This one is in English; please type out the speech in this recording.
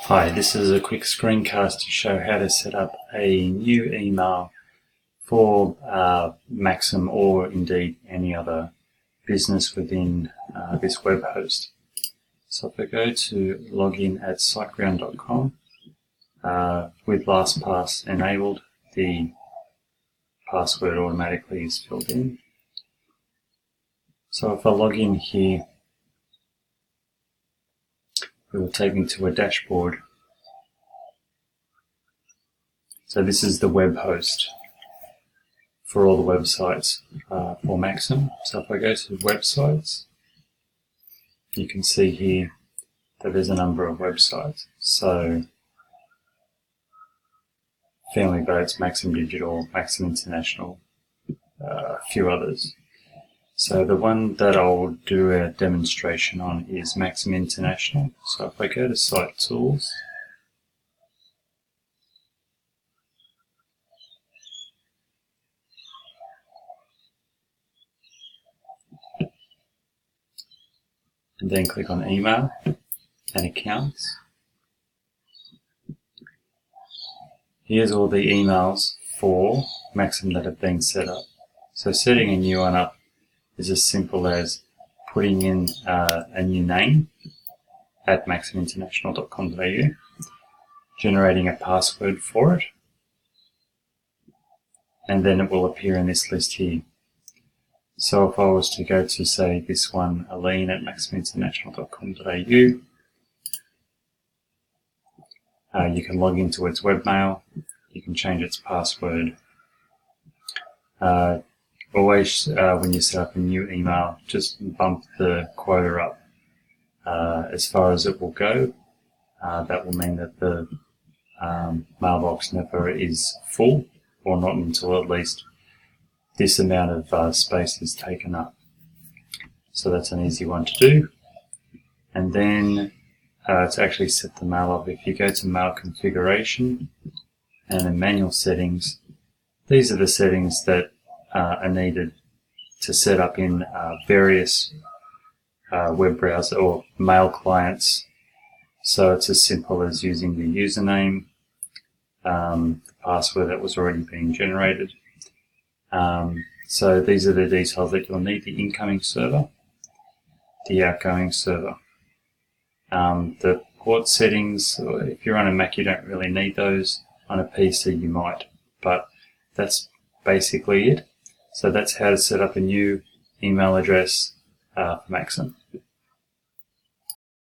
Hi, this is a quick screencast to show how to set up a new email for Maxim or indeed any other business within this web host. So if I go to login at siteground.com with LastPass enabled, the password automatically is filled in. So if I log in here, it will take me to a dashboard. So this is the web host for all the websites for Maxim. So if I go to websites, you can see here that there's a number of websites. So Family Boats, Maxim Digital, Maxim International, a few others. So the one that I'll do a demonstration on is Maxim International. So if I go to Site Tools, and then click on Email and Accounts. Here's all the emails for Maxim that have been set up. So setting a new one up is as simple as putting in a new name at maximinternational.com.au, generating a password for it, and then it will appear in this list here. So if I was to go to, say, this one, Aline at maximinternational.com.au, you can log into its webmail, you can change its password. Always, when you set up a new email, just bump the quota up as far as it will go. That will mean that the mailbox never is full, or not until at least this amount of space is taken up. So that's an easy one to do. And then to actually set the mail up, if you go to Mail Configuration and then Manual Settings, these are the settings that are needed to set up in various web browser or mail clients. So it's as simple as using the username, the password that was already being generated. So these are the details that you'll need: the incoming server, the outgoing server. The port settings, if you're on a Mac, you don't really need those. On a PC, you might, but that's basically it. So that's how to set up a new email address for Maxim.